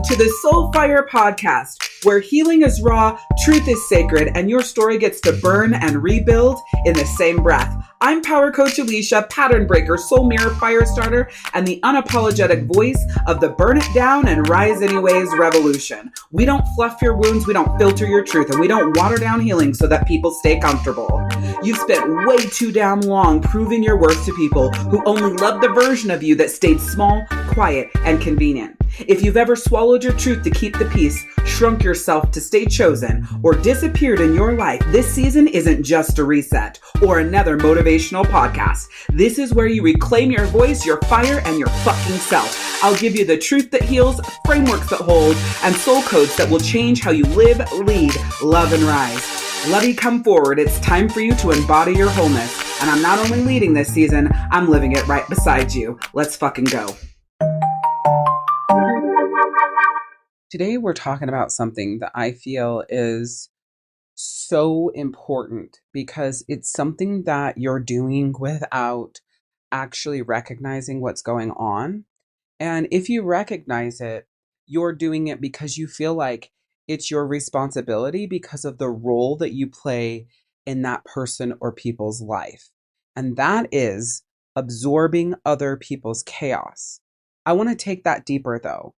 to the Soulfire Podcast, where healing is raw, truth is sacred, and your story gets to burn and rebuild in the same breath. I'm Power Coach Alishia, pattern breaker, soul mirror, fire starter, and the unapologetic voice of the burn it down and rise anyways revolution. We don't fluff your wounds, we don't filter your truth, and we don't water down healing so that people stay comfortable. You've spent way too damn long proving your worth to people who only love the version of you that stayed small, quiet, and convenient. If you've ever swallowed your truth to keep the peace, shrunk yourself to stay chosen, or disappeared in your life, this season isn't just a reset or another motivational podcast. This is where you reclaim your voice, your fire, and your fucking self. I'll give you the truth that heals, frameworks that hold, and soul codes that will change how you live, lead, love, and rise. Lovey, come forward. It's time for you to embody your wholeness. And I'm not only leading this season, I'm living it right beside you. Let's fucking go. Today, we're talking about something that I feel is so important because it's something that you're doing without actually recognizing what's going on. And if you recognize it, you're doing it because you feel like it's your responsibility because of the role that you play in that person or people's life. And that is absorbing other people's chaos. I want to take that deeper though.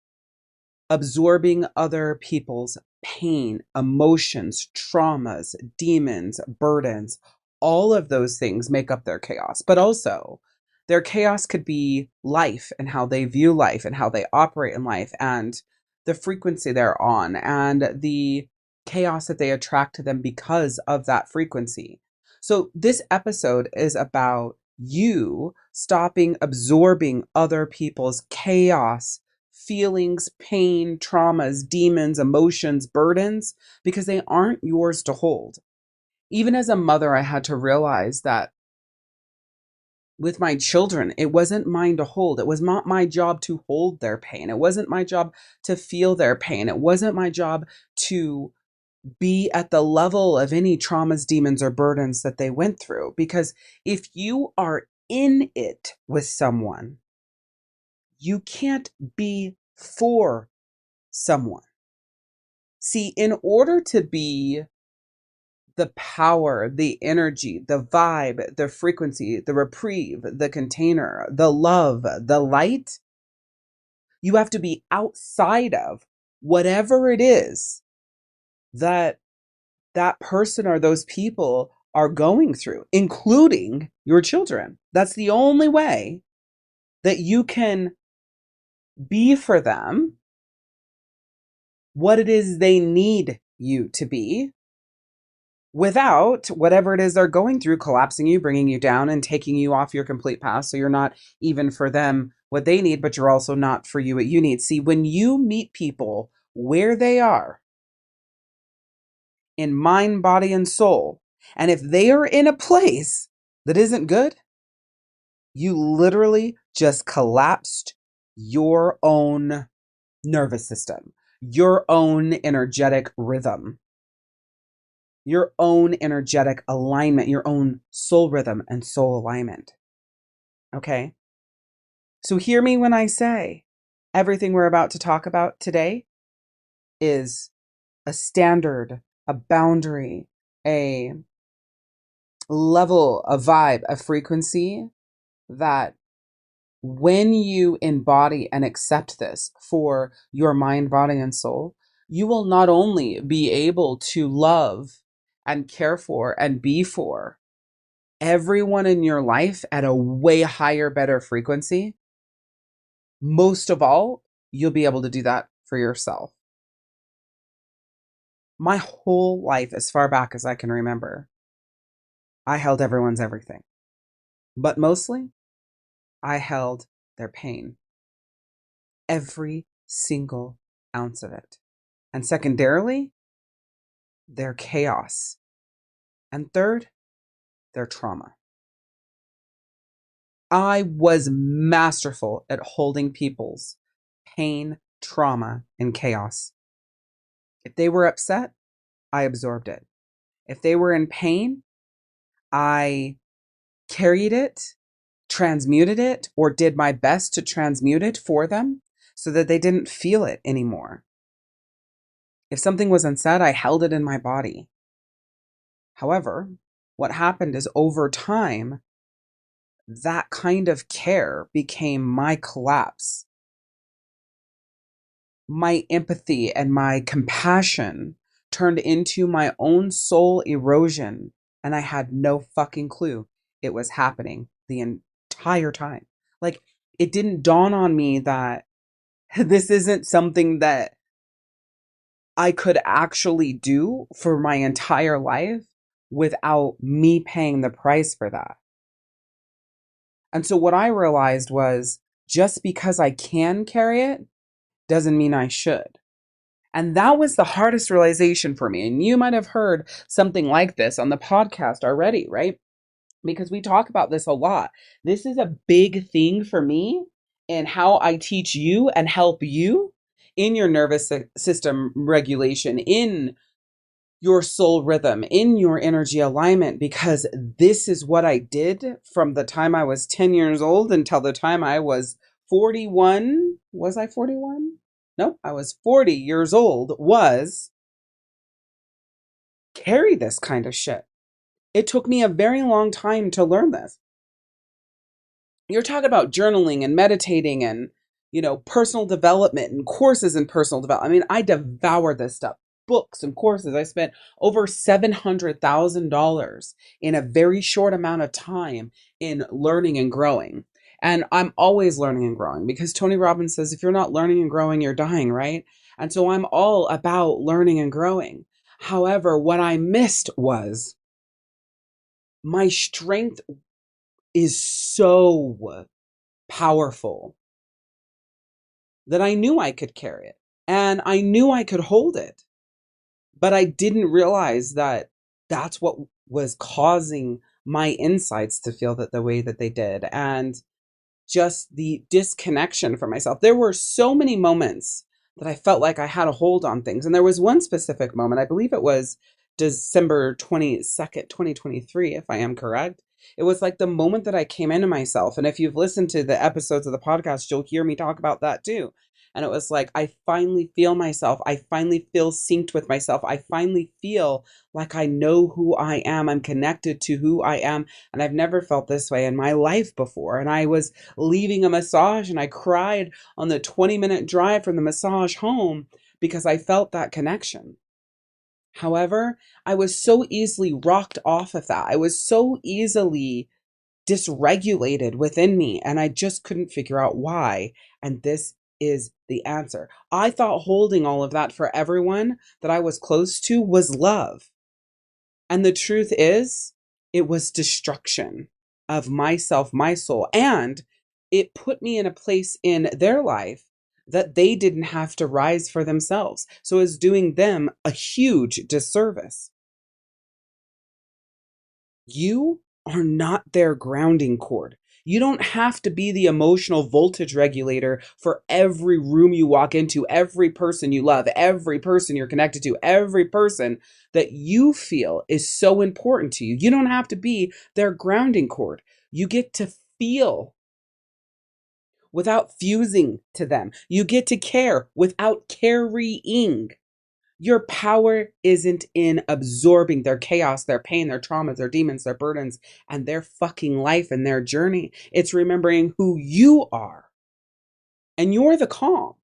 Absorbing other people's pain, emotions, traumas, demons, burdens, all of those things make up their chaos. But also, their chaos could be life and how they view life and how they operate in life and the frequency they're on and the chaos that they attract to them because of that frequency. So this episode is about you stopping absorbing other people's chaos, feelings, pain, traumas, demons, emotions, burdens, because they aren't yours to hold. Even as a mother, I had to realize that with my children, it wasn't mine to hold. It was not my job to hold their pain. It wasn't my job to feel their pain. It wasn't my job to be at the level of any traumas, demons, or burdens that they went through. Because if you are in it with someone, you can't be for someone. See, in order to be the power, the energy, the vibe, the frequency, the reprieve, the container, the love, the light, you have to be outside of whatever it is that that person or those people are going through, including your children. That's the only way that you can be for them what it is they need you to be without whatever it is they're going through collapsing you, bringing you down, and taking you off your complete path. So you're not even for them what they need, but you're also not for you what you need. See, when you meet people where they are in mind, body, and soul, and if they are in a place that isn't good, you literally just collapsed your own nervous system, your own energetic rhythm, your own energetic alignment, your own soul rhythm and soul alignment. Okay? So hear me when I say everything we're about to talk about today is a standard, a boundary, a level, a vibe, a frequency that when you embody and accept this for your mind, body, and soul, you will not only be able to love and care for and be for everyone in your life at a way higher, better frequency. Most of all, you'll be able to do that for yourself. My whole life, as far back as I can remember, I held everyone's everything. But mostly, I held their pain. Every single ounce of it. And secondarily, their chaos. And third, their trauma. I was masterful at holding people's pain, trauma, and chaos. If they were upset, I absorbed it. If they were in pain, I carried it, transmuted it, or did my best to transmute it for them so that they didn't feel it anymore. If something was unsaid, I held it in my body. However, what happened is over time, that kind of care became my collapse. My empathy and my compassion turned into my own soul erosion, and I had no fucking clue it was happening the entire time. Like, it didn't dawn on me that this isn't something that I could actually do for my entire life without me paying the price for that. And so what I realized was, just because I can carry it doesn't mean I should. And that was the hardest realization for me. And you might have heard something like this on the podcast already, right? Because we talk about this a lot. This is a big thing for me in how I teach you and help you in your nervous system regulation, in your soul rhythm, in your energy alignment, because this is what I did from the time I was 10 years old until the time I was 41. Was I 41? Nope, I was 40 years old, was carry this kind of shit. It took me a very long time to learn this. You're talking about journaling and meditating and, personal development and courses in personal development. I mean, I devour this stuff. Books and courses. I spent over $700,000 in a very short amount of time in learning and growing. And I'm always learning and growing, because Tony Robbins says, if you're not learning and growing, you're dying, right? And so I'm all about learning and growing. However, what I missed was my strength is so powerful that I knew I could carry it and I knew I could hold it. But I didn't realize that that's what was causing my insights to feel that the way that they did. And just the disconnection from myself. There were so many moments that I felt like I had a hold on things. And there was one specific moment, I believe it was December 22nd, 2023, if I am correct. It was like the moment that I came into myself. And if you've listened to the episodes of the podcast, you'll hear me talk about that too. And it was like, I finally feel myself. I finally feel synced with myself. I finally feel like I know who I am. I'm connected to who I am. And I've never felt this way in my life before. And I was leaving a massage and I cried on the 20-minute drive from the massage home because I felt that connection. However, I was so easily rocked off of that. I was so easily dysregulated within me, and I just couldn't figure out why. And this is the answer. I thought holding all of that for everyone that I was close to was love. And the truth is, it was destruction of myself, my soul. And it put me in a place in their life that they didn't have to rise for themselves. So it was doing them a huge disservice. You are not their grounding cord. You don't have to be the emotional voltage regulator for every room you walk into, every person you love, every person you're connected to, every person that you feel is so important to you. You don't have to be their grounding cord. You get to feel without fusing to them. You get to care without carrying. Your power isn't in absorbing their chaos, their pain, their traumas, their demons, their burdens, and their fucking life and their journey. It's remembering who you are. And you're the calm.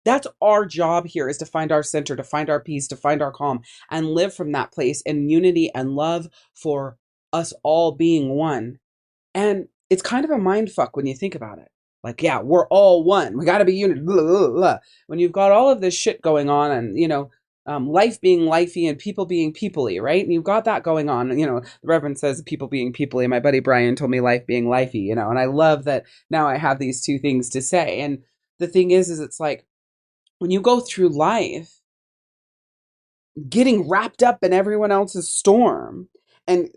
That's our job here, is to find our center, to find our peace, to find our calm, and live from that place in unity and love for us all being one. And it's kind of a mind fuck when you think about it. Like, yeah, we're all one. We got to be unit. Blah, blah, blah. When you've got all of this shit going on, and life being lifey and people being peoply, right? And you've got that going on. The Reverend says people being peoply. My buddy Brian told me life being lifey. And I love that now I have these two things to say. And the thing is it's like when you go through life, getting wrapped up in everyone else's storm and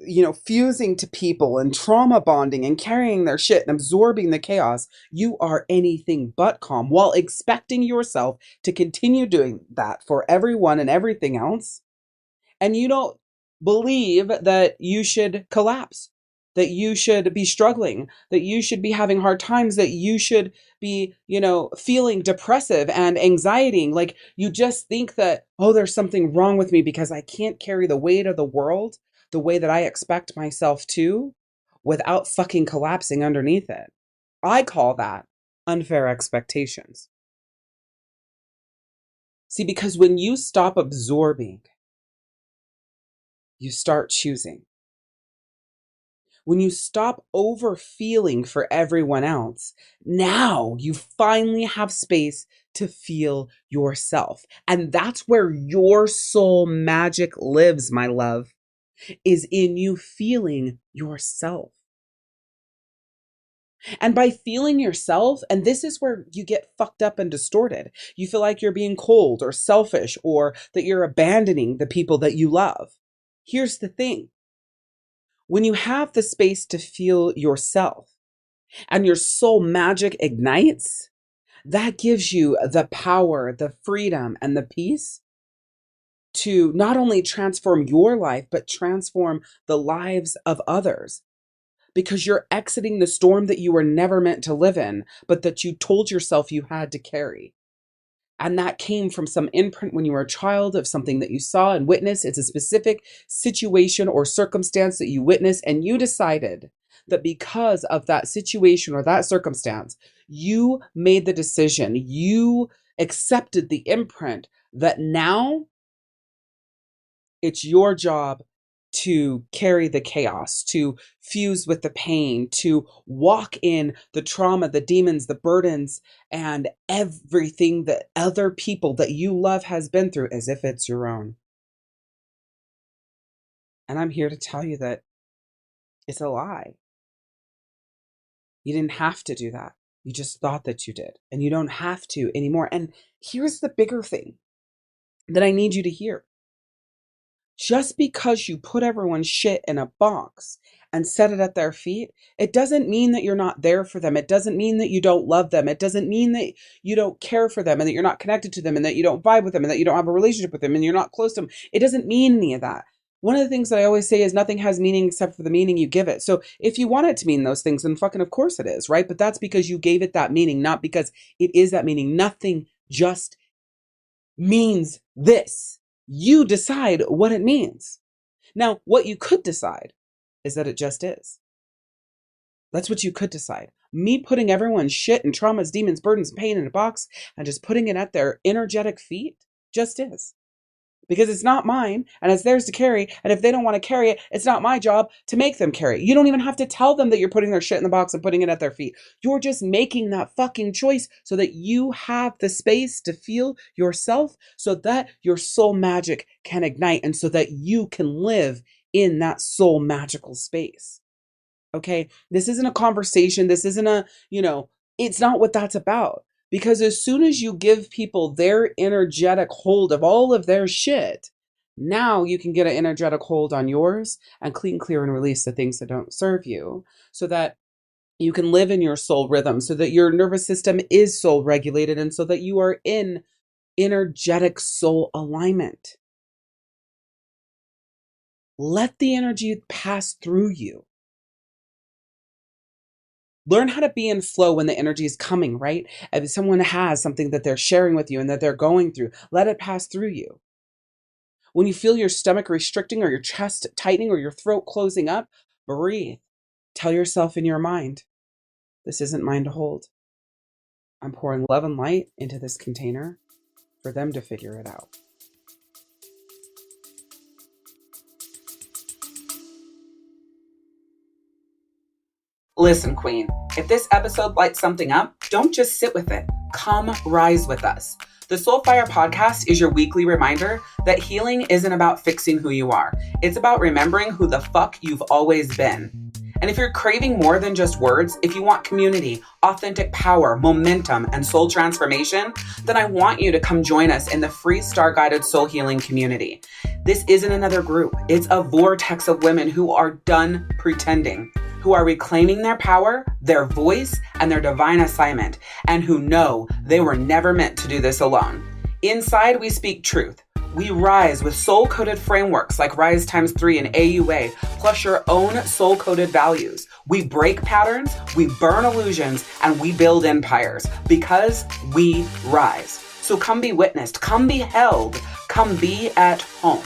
fusing to people and trauma bonding and carrying their shit and absorbing the chaos, you are anything but calm, while expecting yourself to continue doing that for everyone and everything else. And you don't believe that you should collapse. that you should be struggling, that you should be having hard times, that you should be, feeling depressive and anxiety. Like you just think that, oh, there's something wrong with me because I can't carry the weight of the world the way that I expect myself to without fucking collapsing underneath it. I call that unfair expectations. See, because when you stop absorbing, you start choosing. When you stop over feeling for everyone else, now you finally have space to feel yourself. And that's where your soul magic lives, my love, is in you feeling yourself. And by feeling yourself, and this is where you get fucked up and distorted. You feel like you're being cold or selfish or that you're abandoning the people that you love. Here's the thing. When you have the space to feel yourself and your soul magic ignites, that gives you the power, the freedom, and the peace to not only transform your life, but transform the lives of others. Because you're exiting the storm that you were never meant to live in, but that you told yourself you had to carry. And that came from some imprint when you were a child of something that you saw and witnessed. It's a specific situation or circumstance that you witnessed, and you decided that because of that situation or that circumstance, you made the decision, you accepted the imprint that now it's your job to carry the chaos, to fuse with the pain, to walk in the trauma, the demons, the burdens, and everything that other people that you love has been through as if it's your own. And I'm here to tell you that it's a lie. You didn't have to do that. You just thought that you did. And you don't have to anymore. And here's the bigger thing that I need you to hear. Just because you put everyone's shit in a box and set it at their feet, it doesn't mean that you're not there for them. It doesn't mean that you don't love them. It doesn't mean that you don't care for them and that you're not connected to them and that you don't vibe with them and that you don't have a relationship with them and you're not close to them. It doesn't mean any of that. One of the things that I always say is nothing has meaning except for the meaning you give it. So if you want it to mean those things, then fucking of course it is, right? But that's because you gave it that meaning, not because it is that meaning. Nothing just means this. You decide what it means. Now, what you could decide is that it just is. That's what you could decide. Me putting everyone's shit and traumas, demons, burdens, and pain in a box and just putting it at their energetic feet just is. Because it's not mine and it's theirs to carry. And if they don't want to carry it, it's not my job to make them carry it. You don't even have to tell them that you're putting their shit in the box and putting it at their feet. You're just making that fucking choice so that you have the space to feel yourself, so that your soul magic can ignite and so that you can live in that soul magical space. Okay? This isn't a conversation. This isn't it's not what that's about. Because as soon as you give people their energetic hold of all of their shit, now you can get an energetic hold on yours and clean, clear, and release the things that don't serve you so that you can live in your soul rhythm, so that your nervous system is soul regulated and so that you are in energetic soul alignment. Let the energy pass through you. Learn how to be in flow when the energy is coming, right? If someone has something that they're sharing with you and that they're going through, let it pass through you. When you feel your stomach restricting or your chest tightening or your throat closing up, breathe. Tell yourself in your mind, this isn't mine to hold. I'm pouring love and light into this container for them to figure it out. Listen, Queen, if this episode lights something up, don't just sit with it. Come rise with us. The Soulfire Podcast is your weekly reminder that healing isn't about fixing who you are. It's about remembering who the fuck you've always been. And if you're craving more than just words, if you want community, authentic power, momentum, and soul transformation, then I want you to come join us in the free star-guided soul healing community. This isn't another group. It's a vortex of women who are done pretending, who are reclaiming their power, their voice, and their divine assignment, and who know they were never meant to do this alone. Inside, we speak truth. We rise with soul-coded frameworks like Rise Times 3 and AUA, plus your own soul-coded values. We break patterns, we burn illusions, and we build empires because we rise. So come be witnessed, come be held, come be at home.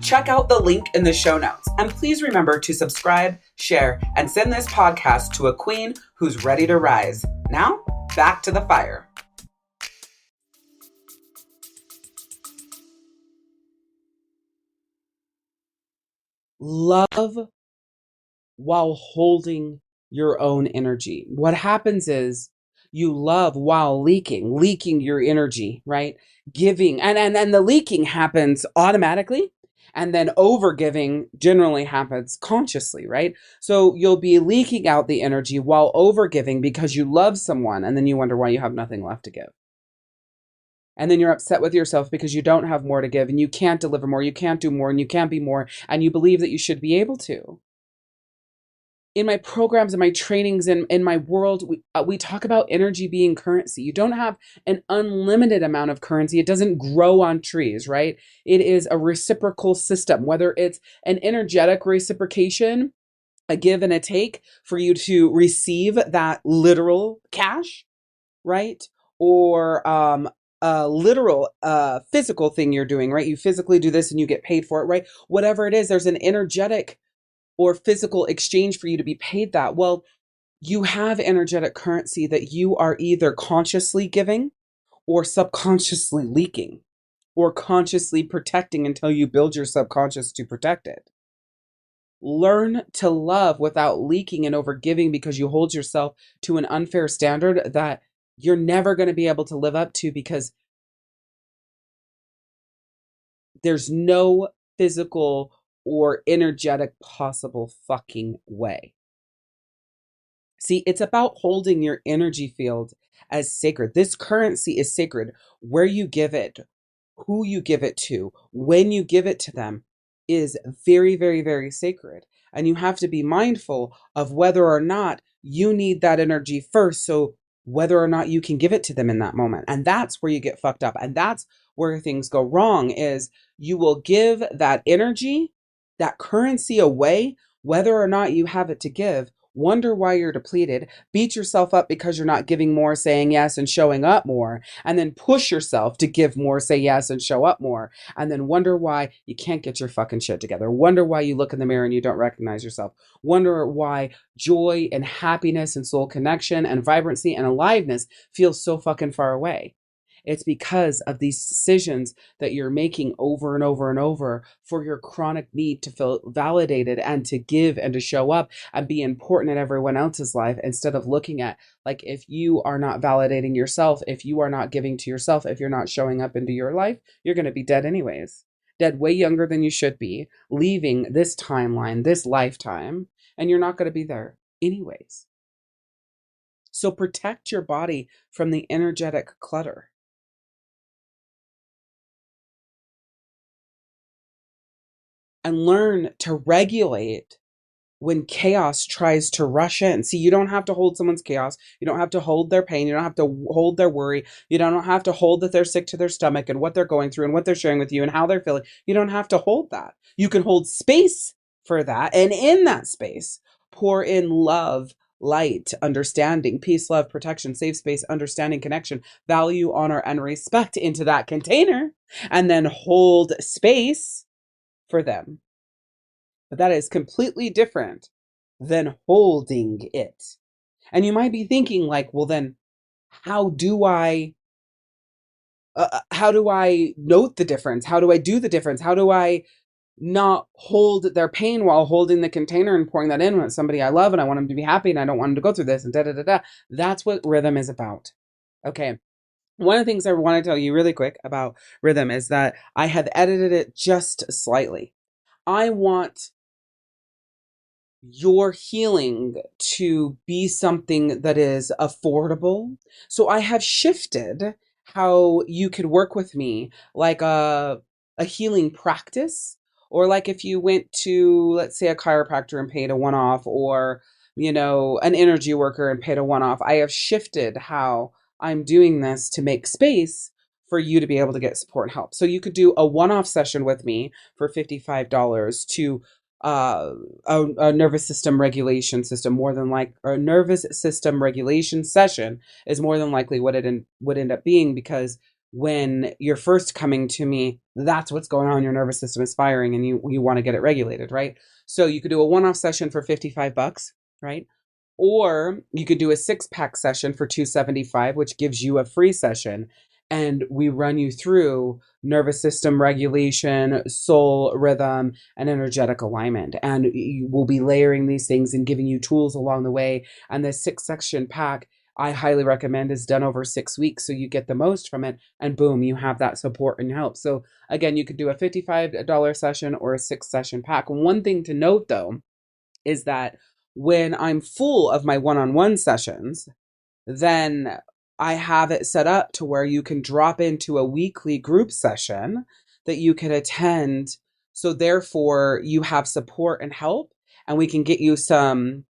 Check out the link in the show notes. And please remember to subscribe, share, and send this podcast to a queen who's ready to rise. Now, back to the fire. Love while holding your own energy. What happens is you love while leaking your energy, right? Giving, and the leaking happens automatically. And then over giving generally happens consciously, right? So you'll be leaking out the energy while over giving because you love someone, and then you wonder why you have nothing left to give. And then you're upset with yourself because you don't have more to give, and you can't deliver more, you can't do more, and you can't be more, and you believe that you should be able to. In my programs and my trainings and in my world, we talk about energy being currency. You don't have an unlimited amount of currency. It doesn't grow on trees, right? It is a reciprocal system, whether it's an energetic reciprocation, a give and a take for you to receive that literal cash, right? Or a literal physical thing you're doing, right? You physically do this and you get paid for it, right? Whatever it is, there's an energetic or physical exchange for you to be paid that. Well, you have energetic currency that you are either consciously giving or subconsciously leaking or consciously protecting until you build your subconscious to protect it. Learn to love without leaking and overgiving because you hold yourself to an unfair standard that you're never going to be able to live up to because there's no physical or energetic possible fucking way. See, it's about holding your energy field as sacred. This currency is sacred. Where you give it, who you give it to, when you give it to them is very, very, very sacred. And you have to be mindful of whether or not you need that energy first. So whether or not you can give it to them in that moment. And that's where you get fucked up. And that's where things go wrong is you will give that energy, that currency away, whether or not you have it to give, wonder why you're depleted, beat yourself up because you're not giving more, saying yes, and showing up more, and then push yourself to give more, say yes, and show up more, and then wonder why you can't get your fucking shit together. Wonder why you look in the mirror and you don't recognize yourself. Wonder why joy and happiness and soul connection and vibrancy and aliveness feels so fucking far away. It's because of these decisions that you're making over and over and over for your chronic need to feel validated and to give and to show up and be important in everyone else's life instead of looking at like if you are not validating yourself, if you are not giving to yourself, if you're not showing up into your life, you're going to be dead anyways. Dead way younger than you should be, leaving this timeline, this lifetime, and you're not going to be there anyways. So protect your body from the energetic clutter. And learn to regulate when chaos tries to rush in. See, you don't have to hold someone's chaos. You don't have to hold their pain. You don't have to hold their worry. You don't have to hold that they're sick to their stomach and what they're going through and what they're sharing with you and how they're feeling. You don't have to hold that. You can hold space for that. And in that space, pour in love, light, understanding, peace, love, protection, safe space, understanding, connection, value, honor, and respect into that container. And then hold space for them. But that is completely different than holding it. And you might be thinking like, well, then how do I note the difference? How do I do the difference? How do I not hold their pain while holding the container and pouring that in with somebody I love and I want them to be happy and I don't want them to go through this and da da da da. That's what rhythm is about. Okay. One of the things I want to tell you really quick about rhythm is that I have edited it just slightly. I want your healing to be something that is affordable. So I have shifted how you could work with me like a healing practice, or like if you went to, let's say, a chiropractor and paid a one-off, or, you know, an energy worker and paid a one-off. I have shifted how I'm doing this to make space for you to be able to get support and help. So you could do a one-off session with me for $55 to uh, a nervous system regulation system. More than like a nervous system regulation session is more than likely what would end up being, because when you're first coming to me, that's what's going on. Your nervous system is firing and you want to get it regulated, right? So you could do a one-off session for $55, right? Or you could do a 6-pack session for $275, which gives you a free session. And we run you through nervous system regulation, soul rhythm, and energetic alignment. And we'll be layering these things and giving you tools along the way. And the 6-section pack, I highly recommend, is done over 6 weeks. So you get the most from it. And boom, you have that support and help. So again, you could do a $55 session or a 6-session pack. One thing to note, though, is that when I'm full of my one-on-one sessions, then I have it set up to where you can drop into a weekly group session that you can attend. So therefore you have support and help, and we can get you some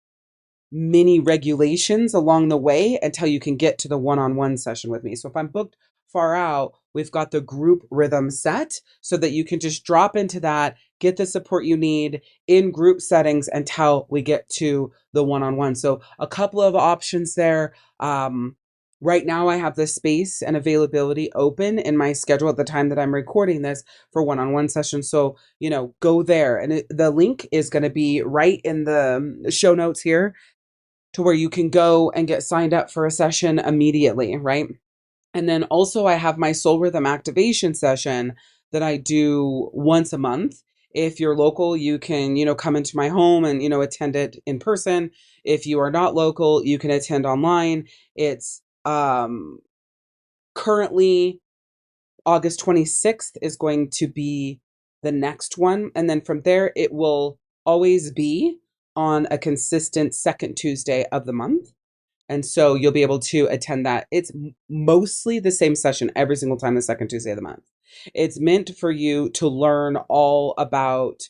mini regulations along the way until you can get to the one-on-one session with me. So if I'm booked far out, we've got the group rhythm set so that you can just drop into that, get the support you need in group settings until we get to the one-on-one. So a couple of options there. Right now I have the space and availability open in my schedule at the time that I'm recording this for one-on-one sessions. So, go there. And the link is going to be right in the show notes here, to where you can go and get signed up for a session immediately, right? And then also I have my soul rhythm activation session that I do once a month. If you're local, you can, come into my home and, attend it in person. If you are not local, you can attend online. It's currently August 26th is going to be the next one. And then from there, it will always be on a consistent second Tuesday of the month. And so you'll be able to attend that. It's mostly the same session every single time, the second Tuesday of the month. It's meant for you to learn all about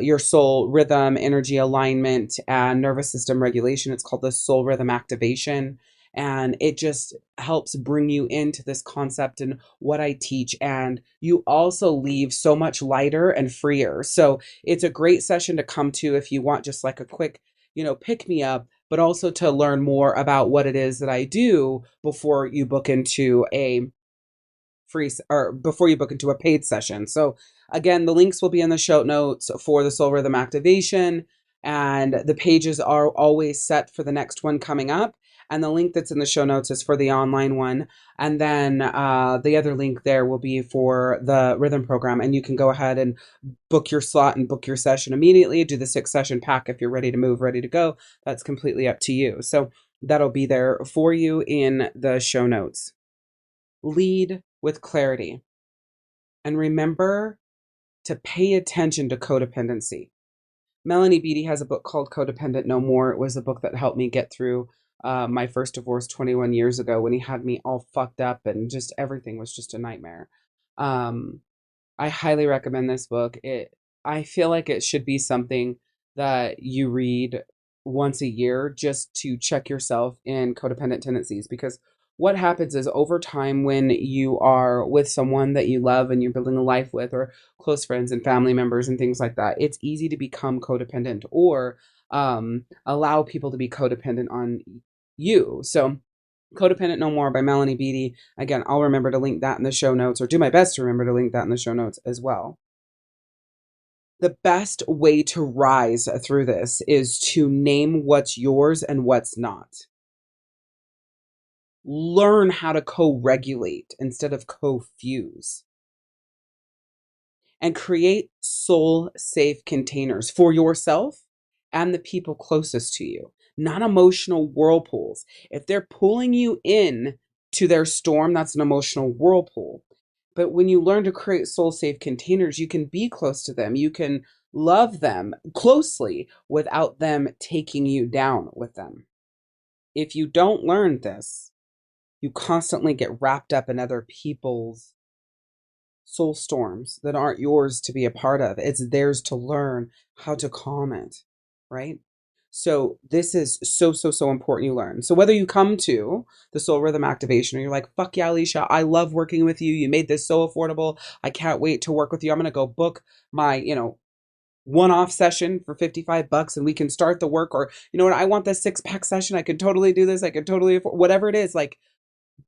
your soul rhythm, energy alignment, and nervous system regulation. It's called the soul rhythm activation. And it just helps bring you into this concept and what I teach. And you also leave so much lighter and freer. So it's a great session to come to if you want just like a quick, pick me up, but also to learn more about what it is that I do before you book into a before you book into a paid session. So again, the links will be in the show notes for the soul rhythm activation, and the pages are always set for the next one coming up. And the link that's in the show notes is for the online one. And then the other link there will be for the rhythm program. And you can go ahead and book your slot and book your session immediately. Do the 6-session pack if you're ready to move, ready to go. That's completely up to you. So that'll be there for you in the show notes. Lead with clarity. And remember to pay attention to codependency. Melanie Beattie has a book called Codependent No More. It was a book that helped me get through my first divorce 21 years ago, when he had me all fucked up and just everything was just a nightmare. I highly recommend this book. I feel like it should be something that you read once a year just to check yourself in codependent tendencies, because what happens is over time, when you are with someone that you love and you're building a life with, or close friends and family members and things like that, it's easy to become codependent or allow people to be codependent on you. So Codependent No More by Melanie Beattie. Again, I'll remember to link that in the show notes, or do my best to remember to link that in the show notes as well. The best way to rise through this is to name what's yours and what's not. Learn how to co-regulate instead of co-fuse. And create soul-safe containers for yourself and the people closest to you. Not emotional whirlpools. If they're pulling you in to their storm, that's an emotional whirlpool. But when you learn to create soul-safe containers, you can be close to them. You can love them closely without them taking you down with them. If you don't learn this, you constantly get wrapped up in other people's soul storms that aren't yours to be a part of. It's theirs to learn how to calm it, right? So this is so, so, so important you learn. So whether you come to the soul rhythm activation or you're like, fuck yeah, Alishia, I love working with you. You made this so affordable. I can't wait to work with you. I'm going to go book my, one-off session for $55 and we can start the work. Or, you know what, I want this 6-pack session. I could totally do this. I could totally afford whatever it is. Like,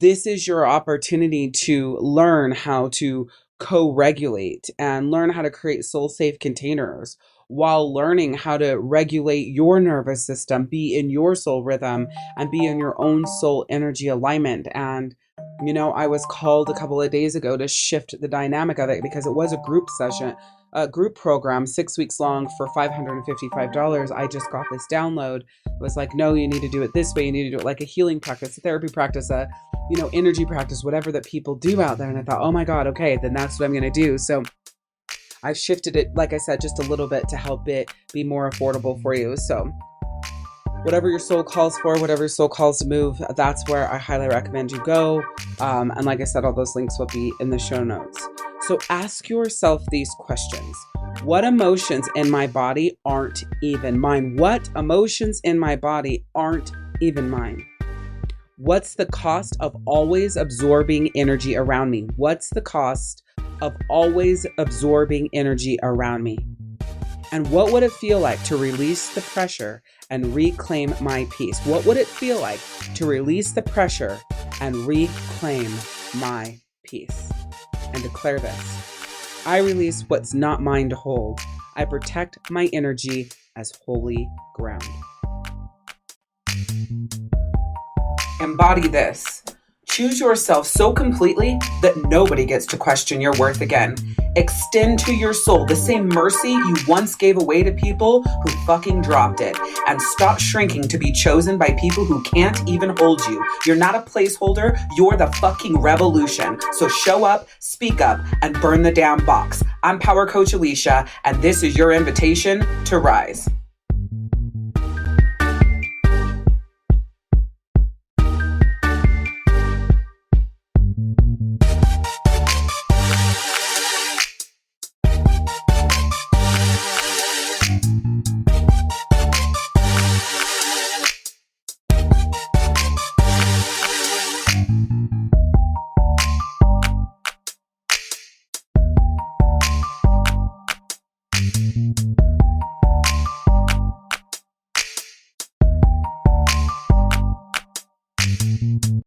this is your opportunity to learn how to co-regulate and learn how to create soul safe containers while learning how to regulate your nervous system, be in your soul rhythm, and be in your own soul energy alignment. And I was called a couple of days ago to shift the dynamic of it because it was a group session, a group program, 6 weeks long for $555. I just got this download. It was like, no, you need to do it this way. You need to do it like a healing practice, a therapy practice, a energy practice, whatever that people do out there. And I thought, oh my God, okay, then that's what I'm going to do. So I've shifted it, like I said, just a little bit to help it be more affordable for you. So whatever your soul calls for, whatever your soul calls to move, that's where I highly recommend you go. And like I said, all those links will be in the show notes. So ask yourself these questions. What emotions in my body aren't even mine? What emotions in my body aren't even mine? What's the cost of always absorbing energy around me? What's the cost of always absorbing energy around me? And what would it feel like to release the pressure and reclaim my peace? What would it feel like to release the pressure and reclaim my peace? And declare this: I release what's not mine to hold. I protect my energy as holy ground. Embody this. Choose yourself so completely that nobody gets to question your worth again. Extend to your soul the same mercy you once gave away to people who fucking dropped it. And stop shrinking to be chosen by people who can't even hold you. You're not a placeholder. You're the fucking revolution. So show up, speak up, and burn the damn box. I'm Power Coach Alishia, and this is your invitation to rise.